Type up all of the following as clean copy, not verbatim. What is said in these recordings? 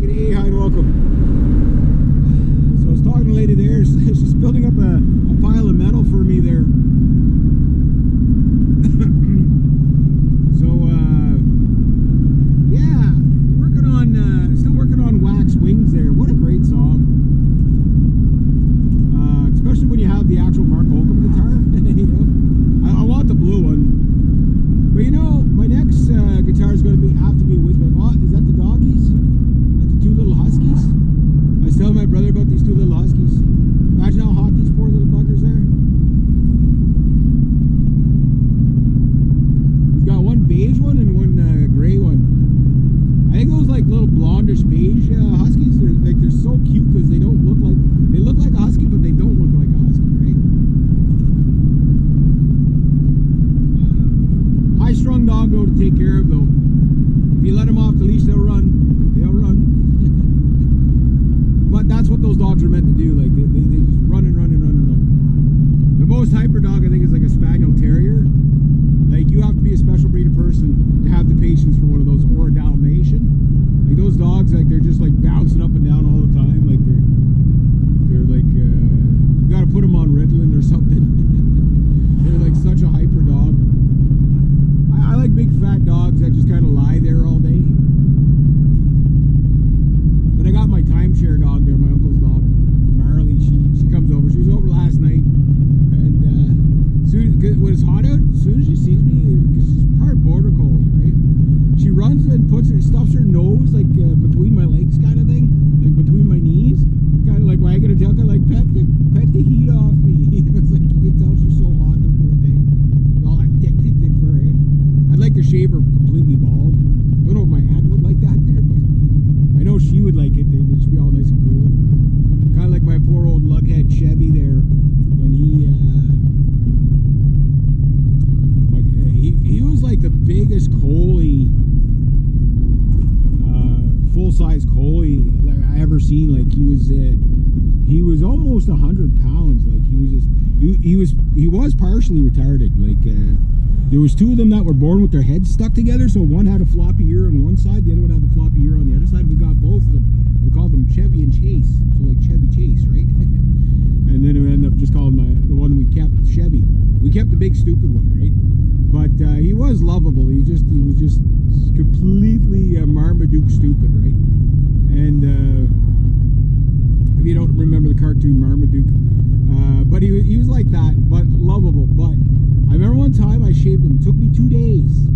G'day, hi and welcome. So I was talking to a lady there. She's building up a pile of metal for me there. So yeah, still working on Wax Wings there. What a great song. Especially when you have the actual Mark Holcomb guitar. You know, I want the blue one. But you know, my next guitar is going to have to be a Whizbang. Is that the doggies? The two little huskies? I was telling my brother about these two little huskies. Imagine how hot these poor little buggers are. He's got one beige one and one gray one. I think those like little blondish beige huskies. They're so cute because they don't look like a husky, but they don't look like a husky, right? High-strung dog though to take care of though. If you let them off the leash, they'll run. They'll run. But that's what those dogs are meant to do. Like they just run and run and run and run. The most hyper dog I think is like a Spaniel Terrier. Like you have to be a special breed of person to have the patience for one of those, or a Dalmatian. Like those dogs, like they're just like bouncing up and down all the time. Like they're like you got to put them on Ritalin or something. They're like such a hyper dog. I like big fat dogs that just kind of lie there all day. But I got my timeshare dog there, my uncle's dog, Marley. She comes over. She was over last night, and when it's hot out, as soon as she sees me, because she's part border collie, right? She runs and stuffs her nose like between my legs, kind of thing, like between my knees, kind of like wagging her tail, kind of like pet the heat off me. It's like you can tell she's so hot, the poor thing. All that thick fur, eh? I'd like to shave her completely bald. I don't know if my aunt would like that there, but I know she would like it. They'd just be all nice and cool. Kind of like my poor old lughead Chevy there, when he was like the biggest collie, full-size collie like I ever seen. Like he was almost 100 pounds. Like he was partially retarded. Like there was two of them that were born with their heads stuck together. So one had a floppy ear on one side, the other one had a floppy ear on the other side. We got both of them. We called them Chevy and Chase. So like Chevy Chase, right? And then we ended up just calling the one we kept Chevy. We kept the big stupid one, right? But he was lovable. He was just completely Marmaduke stupid, right? And if you don't remember the cartoon Marmaduke, but he was like that, but lovable. But I remember one time I shaved him. It took me 2 days.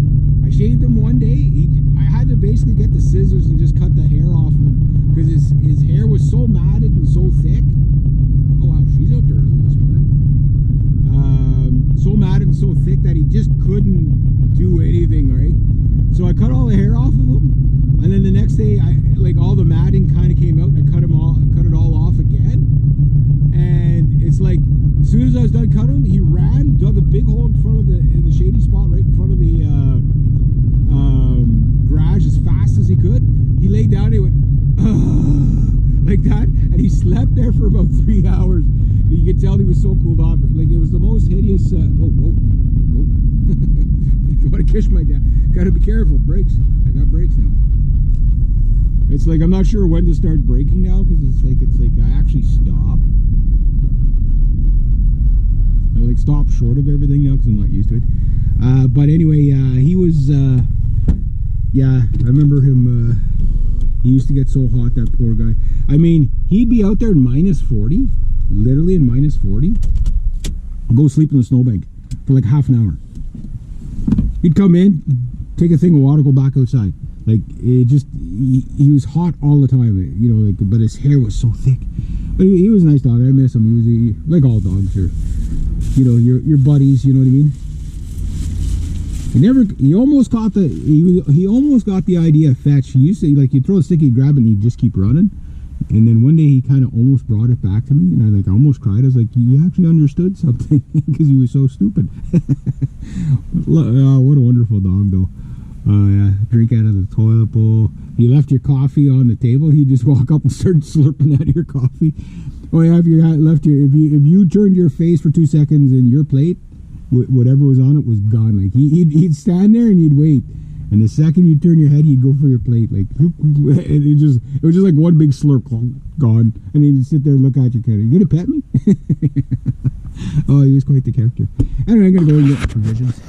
I shaved him one day. I had to basically get the scissors and just cut the hair off of him because his hair was so matted and so thick. Oh wow, she's out there early this morning. So matted and so thick that he just couldn't do anything, right? So I cut all the hair off of him, and then the next day, all the matting kind of came out, and I cut it all off again. And it's like, as soon as I was done cutting him, he ran, dug a big hole in the shady spot right in front of the garage as fast as he could. He laid down, he went like that, and he slept there for about 3 hours. You could tell he was so cooled off. Like it was the most hideous. Whoa! Gotta kiss my dad. Gotta be careful. Brakes. I got brakes now. It's like I'm not sure when to start braking now because it's like I actually stop. I like stop short of everything now because I'm not used to it. But anyway, he was. Yeah, I remember him. He used to get so hot, that poor guy. I mean, he'd be out there in -40, literally in -40. Go sleep in the snowbank for like half an hour. He'd come in, take a thing of water, go back outside. Like he was hot all the time, you know. Like, but his hair was so thick. But he was a nice dog. I miss him. He was like all dogs are, you know, your buddies. You know what I mean? He almost got the idea of fetch. He used to, like, you throw a stick, he'd grab it, and he'd just keep running. And then one day he kind of almost brought it back to me, and I almost cried. I was like, he actually understood something because he was so stupid. Oh, what a wonderful dog, though. Yeah, drink out of the toilet bowl. You left your coffee on the table, he'd just walk up and start slurping out of your coffee. Oh yeah, if you turned your face for 2 seconds in your plate, whatever was on it was gone. Like he'd stand there and he'd wait, And the second you turn your head, he'd go for your plate, like, and it was just like one big slurp, gone. And then he'd sit there and look at you, kind of, you gonna pet me? Oh, he was quite the character. Anyway, I'm gonna go and get the provisions.